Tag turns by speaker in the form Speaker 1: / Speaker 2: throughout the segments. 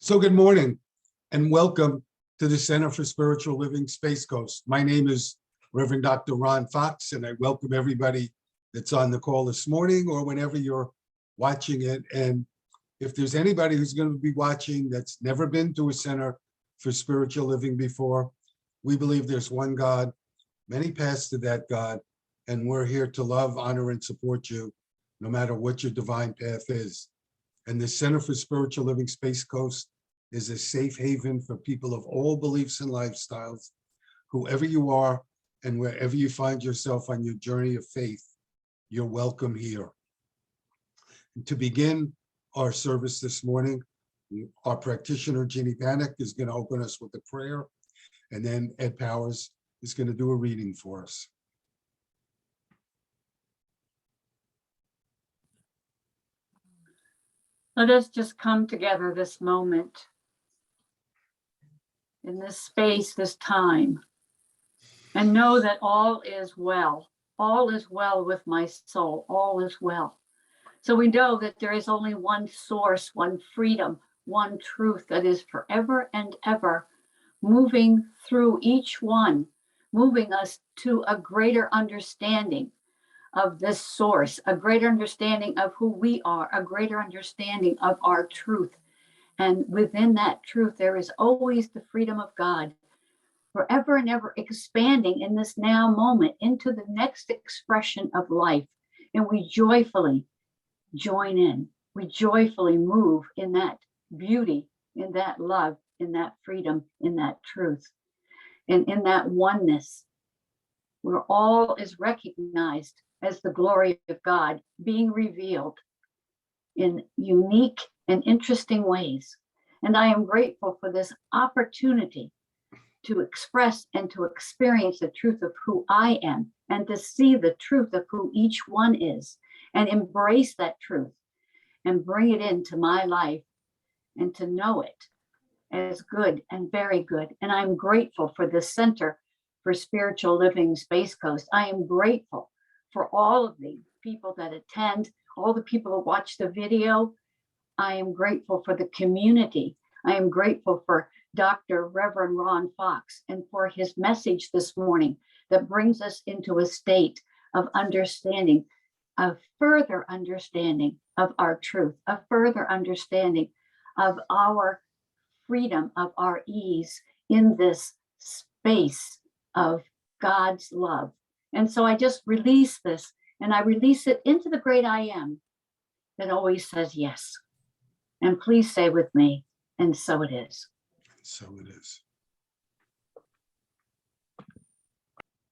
Speaker 1: So good morning and welcome to the Center for Spiritual Living Space Coast. My name is Reverend Dr. Ron Fox, and I welcome everybody that's on the call this morning or whenever you're watching it. And if there's anybody who's going to be watching that's never been to a Center for Spiritual Living before, we believe there's one God, many paths to that God, and we're here to love, honor, and support you no matter what your divine path is. And the Center for Spiritual Living Space Coast is a safe haven for people of all beliefs and lifestyles, whoever you are and wherever you find yourself on your journey of faith, you're welcome here. And to begin our service this morning, our practitioner, Jeannie Panic, is going to open us with a prayer, and then Ed Powers is going to do a reading for us.
Speaker 2: Let us just come together this moment, in this space, this time, and know that all is well. All is well with my soul. All is well. So we know that there is only one source, one freedom, one truth that is forever and ever moving through each one, moving us to a greater understanding of this source, a greater understanding of who we are, a greater understanding of our truth. And within that truth, there is always the freedom of God, forever and ever expanding in this now moment into the next expression of life. And we joyfully join in. We joyfully move in that beauty, in that love, in that freedom, in that truth, and in that oneness, where all is recognized as the glory of God being revealed in unique and interesting ways. And I am grateful for this opportunity to express and to experience the truth of who I am and to see the truth of who each one is and embrace that truth and bring it into my life and to know it as good and very good. And I'm grateful for the Center for Spiritual Living Space Coast. I am grateful for all of the people that attend, all the people who watch the video. I am grateful for the community. I am grateful for Dr. Reverend Ron Fox and for his message this morning that brings us into a state of understanding, of further understanding of our truth, a further understanding of our freedom, of our ease in this space of God's love. And so I just release this, and I release it into the great I am that always says yes. And please say with me, and so it is.
Speaker 1: So it is.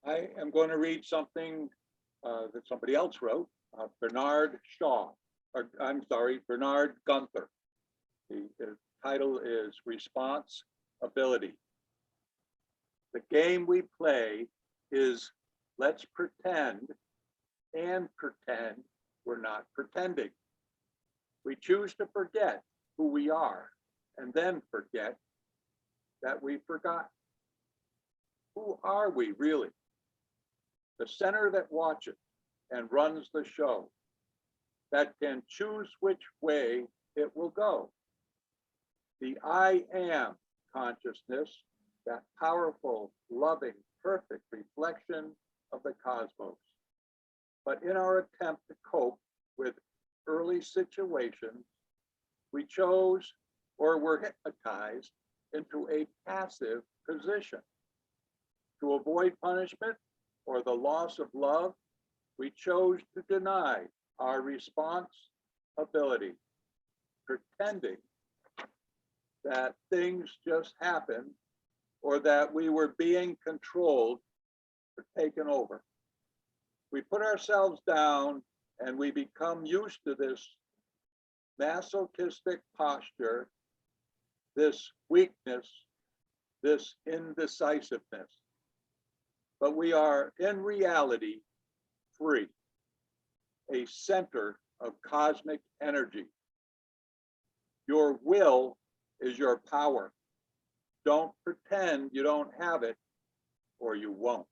Speaker 3: I am going to read something that somebody else wrote, Bernard Gunther. The title is Responsibility. The game we play is let's pretend and pretend we're not pretending. We choose to forget who we are and then forget that we forgot. Who are we really? The center that watches and runs the show, that can choose which way it will go. The I am consciousness, that powerful, loving, perfect reflection of the cosmos. But in our attempt to cope with early situations, we chose or were hypnotized into a passive position. To avoid punishment or the loss of love, we chose to deny our responsibility, pretending that things just happened or that we were being controlled or taken over. We put ourselves down and we become used to this masochistic posture, this weakness, this indecisiveness. But we are in reality free, a center of cosmic energy. Your will is your power. Don't pretend you don't have it, or you won't.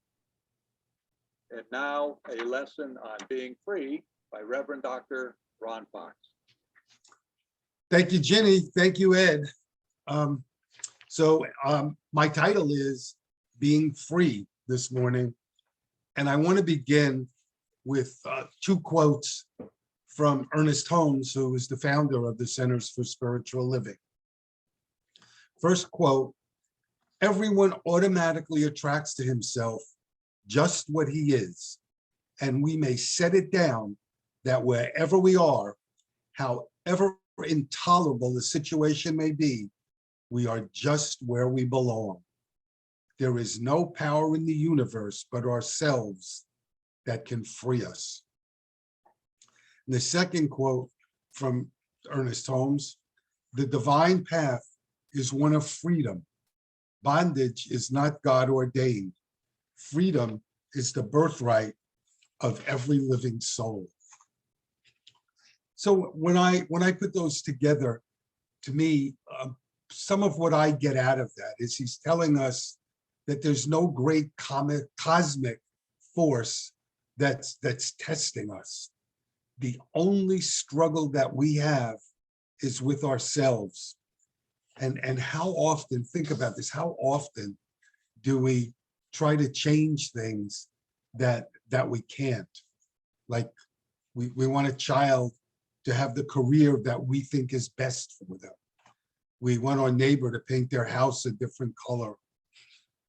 Speaker 3: And now a lesson on being free by Reverend Dr. Ron Fox.
Speaker 1: Thank you, Jenny. Thank you, Ed. My title is Being Free this morning. And I want to begin with two quotes from Ernest Holmes, who is the founder of the Centers for Spiritual Living. First quote, everyone automatically attracts to himself just what he is, and we may set it down that wherever we are, however intolerable the situation may be, we are just where we belong. There is no power in the universe but ourselves that can free us. And the second quote from Ernest Holmes, the divine path is one of freedom. Bondage is not God ordained. Freedom is the birthright of every living soul. So when I put those together, to me, some of what I get out of that is he's telling us that there's no great cosmic force that's testing us. The only struggle that we have is with ourselves. And how often, think about this, how often do we try to change things that we can't? Like we want a child to have the career that we think is best for them. We want our neighbor to paint their house a different color.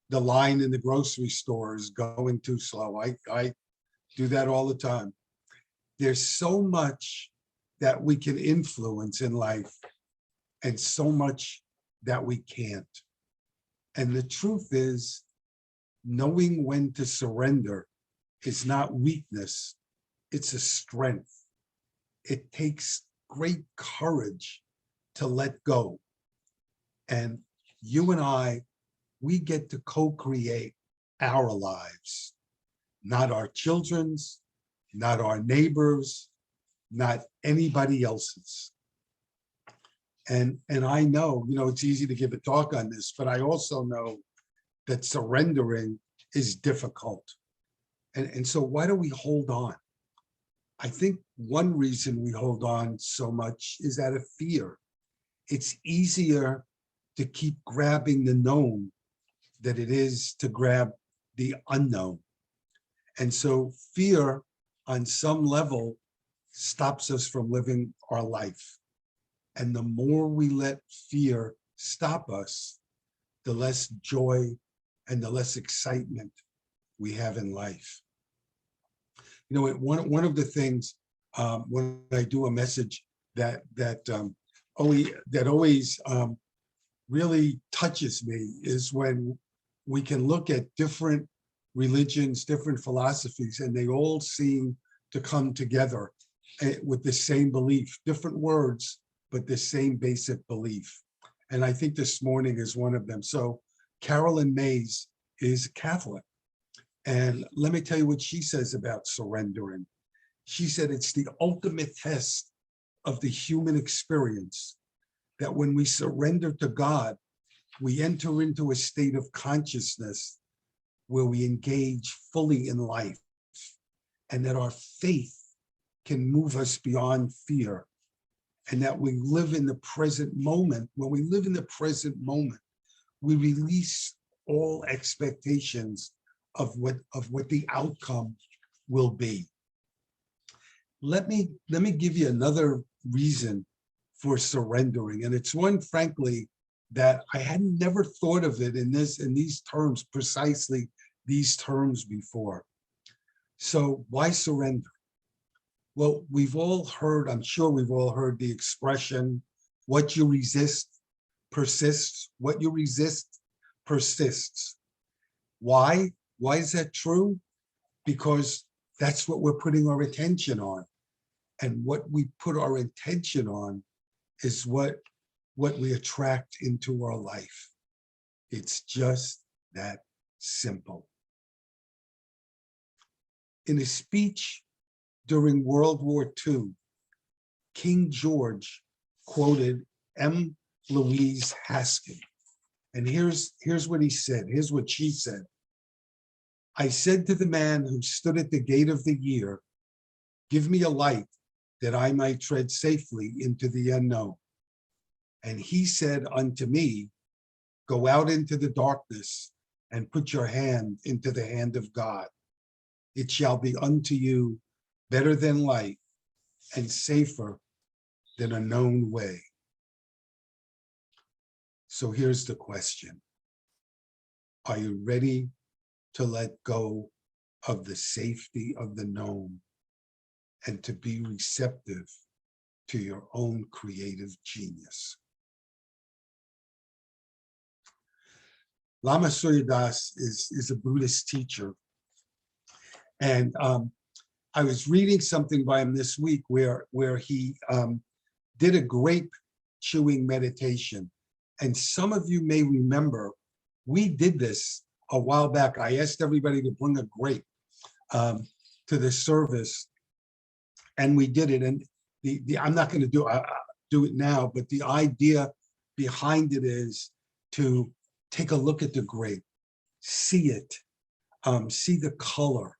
Speaker 1: The line in the grocery store is going too slow. I do that all the time. There's so much that we can influence in life and so much that we can't. And the truth is, knowing when to surrender is not weakness, it's a strength. It takes great courage to let go. And you and I, we get to co-create our lives, not our children's, not our neighbors, not anybody else's. And I know, it's easy to give a talk on this, but I also know that surrendering is difficult. And so why do we hold on? I think one reason we hold on so much is out of fear. It's easier to keep grabbing the known than it is to grab the unknown. And so fear on some level stops us from living our life. And the more we let fear stop us, the less joy and the less excitement we have in life. One of the things when I do a message that always really touches me is when we can look at different religions, different philosophies, and they all seem to come together with the same belief, different words, but the same basic belief. And I think this morning is one of them. So Carolyn Mays is Catholic. And let me tell you what she says about surrendering. She said it's the ultimate test of the human experience, that when we surrender to God, we enter into a state of consciousness where we engage fully in life, and that our faith can move us beyond fear, and that we live in the present moment. When we live in the present moment, we release all expectations of what the outcome will be. Let me give you another reason for surrendering, and it's one, frankly, that I had never thought of it in these terms, precisely these terms before. So why surrender? Well, we've all heard, I'm sure we've all heard the expression, what you resist persists. What you resist persists. Why? Why is that true? Because that's what we're putting our attention on. And what we put our attention on is what we attract into our life. It's just that simple. In a speech during World War II, King George quoted M. Louise Haskin. And here's what he said. Here's what she said. I said to the man who stood at the gate of the year, give me a light that I might tread safely into the unknown. And he said unto me, go out into the darkness and put your hand into the hand of God. It shall be unto you better than life and safer than a known way. So here's the question. Are you ready to let go of the safety of the known and to be receptive to your own creative genius? Lama Surya Das is a Buddhist teacher. And I was reading something by him this week where he did a grape chewing meditation. And some of you may remember, we did this a while back. I asked everybody to bring a grape to the service, and we did it. And I'm not going to do it now, but the idea behind it is to take a look at the grape, see it, see the color,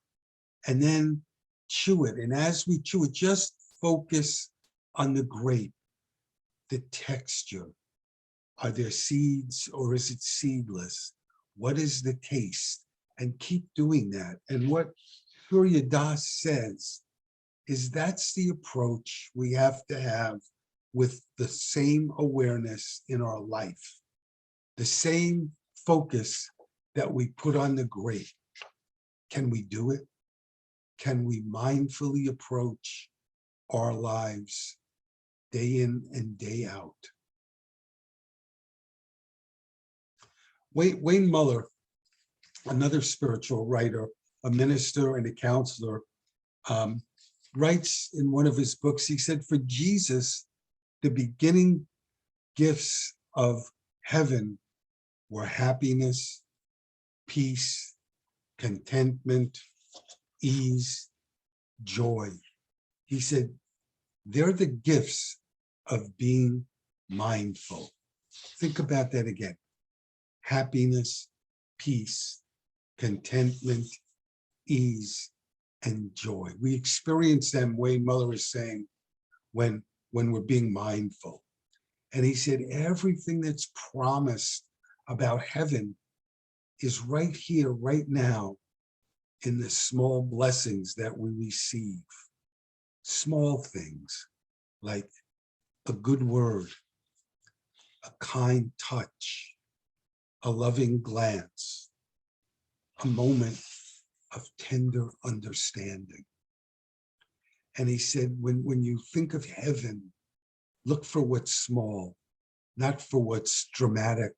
Speaker 1: and then chew it. And as we chew it, just focus on the grape, the texture. Are there seeds or is it seedless? What is the taste? And keep doing that. And what Surya Das says is that's the approach we have to have with the same awareness in our life, the same focus that we put on the grape. Can we do it? Can we mindfully approach our lives day in and day out? Wayne Muller, another spiritual writer, a minister and a counselor, writes in one of his books, he said, for Jesus, the beginning gifts of heaven were happiness, peace, contentment, ease, joy. He said, they're the gifts of being mindful. Think about that again. Happiness, peace, contentment, ease, and joy. We experience them, Wayne Muller is saying, when we're being mindful. And he said, everything that's promised about heaven is right here, right now, in the small blessings that we receive. Small things like a good word, a kind touch, a loving glance, a moment of tender understanding. And he said, when you think of heaven, look for what's small, not for what's dramatic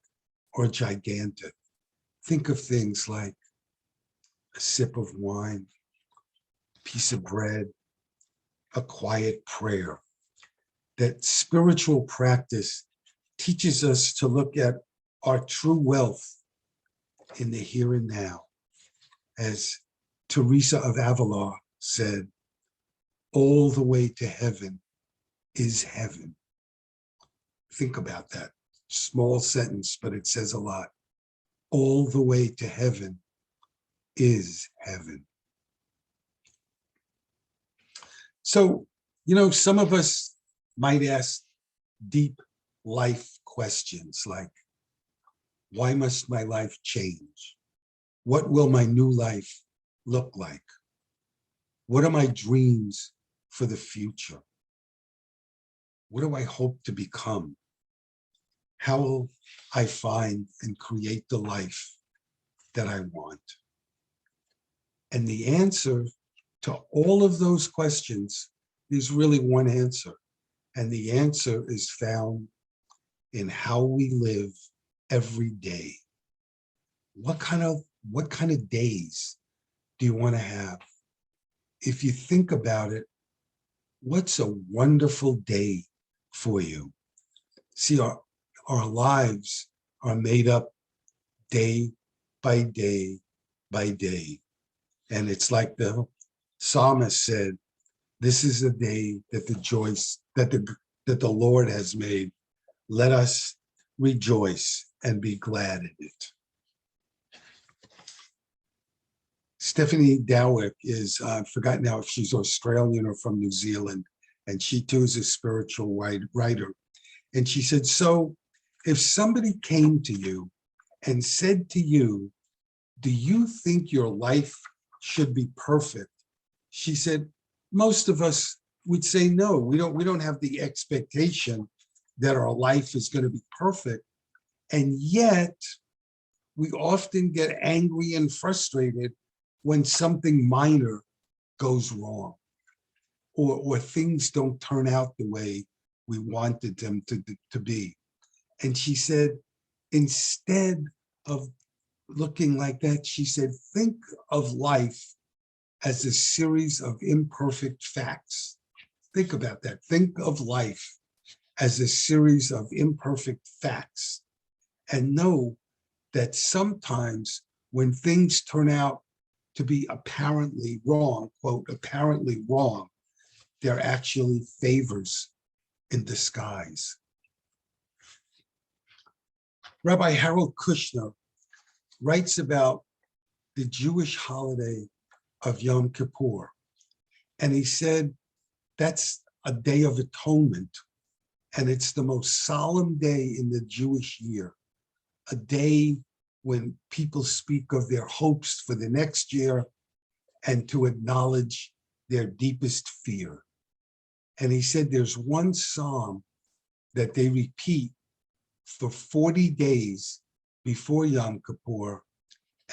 Speaker 1: or gigantic. Think of things like a sip of wine, a piece of bread, a quiet prayer. That spiritual practice teaches us to look at our true wealth in the here and now. As Teresa of Avila said, all the way to heaven is heaven. Think about that. Small sentence, but it says a lot. All the way to heaven is heaven. So, some of us might ask deep life questions like, why must my life change? What will my new life look like? What are my dreams for the future? What do I hope to become? How will I find and create the life that I want? And the answer to all of those questions is really one answer. And the answer is found in how we live every day. What kind of days do you want to have? If you think about it, what's a wonderful day for you? See, our lives are made up day by day by day. And it's like the psalmist said, this is a day that the Lord has made. Let us rejoice and be glad in it. Stephanie Dowick is, I forgot now if she's Australian or from New Zealand, and she too is a spiritual writer. And she said, so if somebody came to you and said to you, do you think your life should be perfect? She said, most of us would say no. We don't have the expectation that our life is going to be perfect. And yet we often get angry and frustrated when something minor goes wrong, or things don't turn out the way we wanted them to be. And she said, instead of looking like that, she said, think of life as a series of imperfect facts. Think about that. Think of life as a series of imperfect facts, and know that sometimes when things turn out to be apparently wrong, quote, apparently wrong, they're actually favors in disguise. Rabbi Harold Kushner writes about the Jewish holiday of Yom Kippur. And he said, that's a day of atonement. And it's the most solemn day in the Jewish year, a day when people speak of their hopes for the next year and to acknowledge their deepest fear. And he said there's one psalm that they repeat for 40 days before Yom Kippur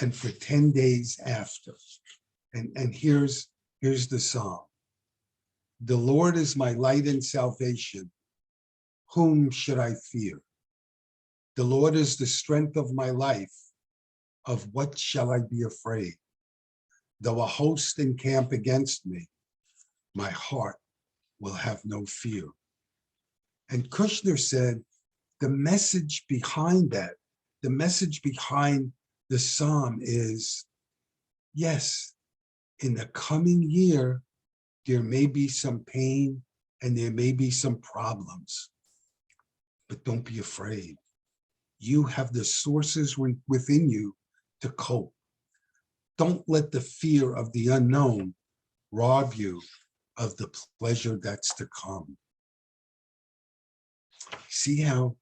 Speaker 1: and for 10 days after. And here's the psalm. The Lord is my light and salvation. Whom should I fear? The Lord is the strength of my life. Of what shall I be afraid? Though a host encamp against me, my heart will have no fear. And Kushner said, the message behind that, the message behind the psalm is, yes, in the coming year, there may be some pain and there may be some problems, but don't be afraid. You have the sources within you to cope. Don't let the fear of the unknown rob you of the pleasure that's to come. See how,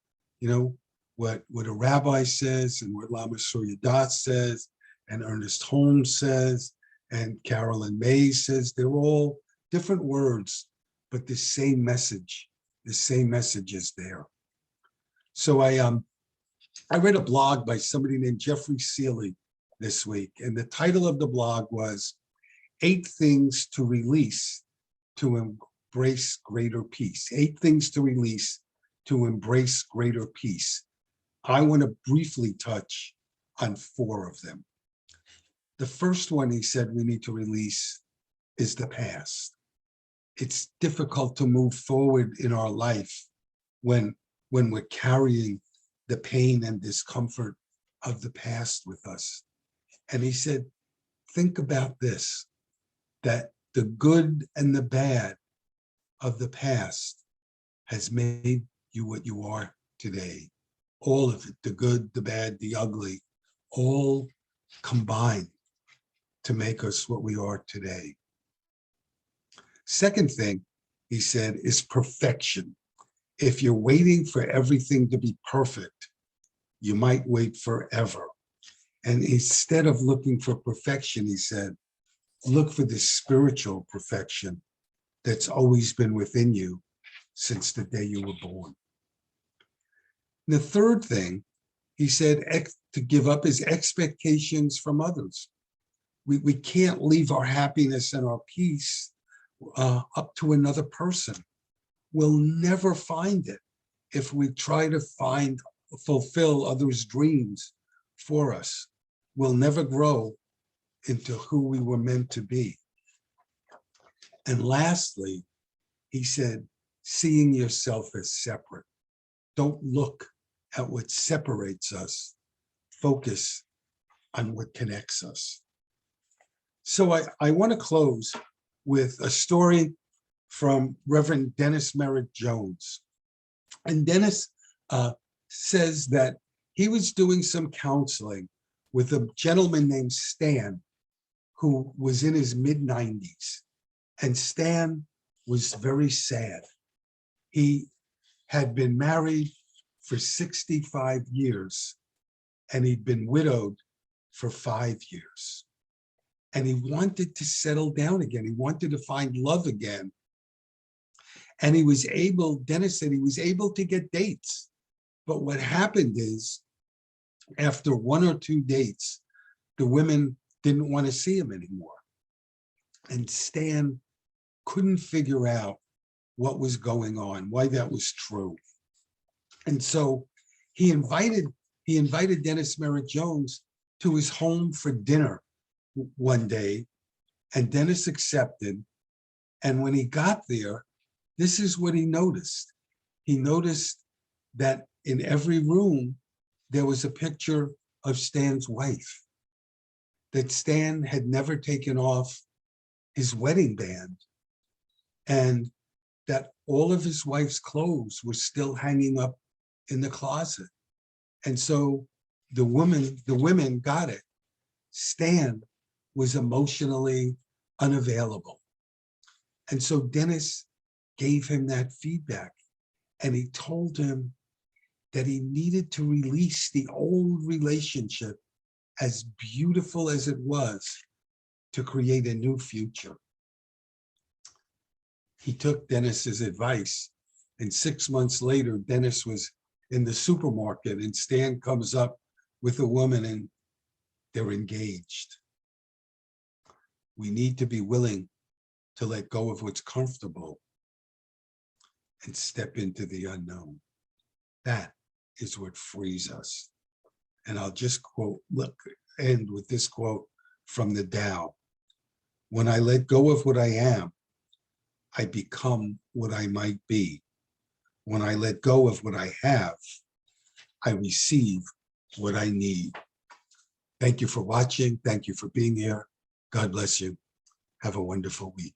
Speaker 1: what a rabbi says and what Lama Surya Das says and Ernest Holmes says and Carolyn Mays says, they're all different words, but the same message is there. So I read a blog by somebody named Jeffrey Seeley this week, and the title of the blog was 8 Things to Release to Embrace Greater Peace. 8 Things to Release to Embrace Greater Peace. I want to briefly touch on 4 of them. The first one he said we need to release is the past. It's difficult to move forward in our life when we're carrying the pain and discomfort of the past with us. And he said, think about this, that the good and the bad of the past has made you what you are today. All of it, the good, the bad, the ugly, all combined to make us what we are today. Second thing he said is perfection. If you're waiting for everything to be perfect, you might wait forever. And instead of looking for perfection, he said, look for the spiritual perfection that's always been within you since the day you were born. And the third thing he said to give up is expectations from others. We can't leave our happiness and our peace up to another person. We'll never find it if we try to fulfill others' dreams for us. We'll never grow into who we were meant to be. And lastly, he said, seeing yourself as separate. Don't look at what separates us. Focus on what connects us. So I want to close with a story from Reverend Dennis Merritt Jones. And Dennis says that he was doing some counseling with a gentleman named Stan, who was in his mid-90s. And Stan was very sad. He had been married for 65 years, and he'd been widowed for 5 years. And he wanted to settle down again. He wanted to find love again. And he was able, Dennis said he was able to get dates. But what happened is, after 1 or 2 dates, the women didn't want to see him anymore. And Stan couldn't figure out what was going on, why that was true. And so he invited Dennis Merritt Jones to his home for dinner one day, and Dennis accepted. And when he got there, this is what he noticed. He noticed that in every room, there was a picture of Stan's wife, that Stan had never taken off his wedding band, and that all of his wife's clothes were still hanging up in the closet. And so the women got it. Stan was emotionally unavailable. And so Dennis gave him that feedback, and he told him that he needed to release the old relationship, as beautiful as it was, to create a new future. He took Dennis's advice, and 6 months later, Dennis was in the supermarket, and Stan comes up with a woman, and they're engaged. We need to be willing to let go of what's comfortable and step into the unknown. That is what frees us. And I'll just end with this quote from the Tao. When I let go of what I am, I become what I might be. When I let go of what I have, I receive what I need. Thank you for watching. Thank you for being here. God bless you. Have a wonderful week.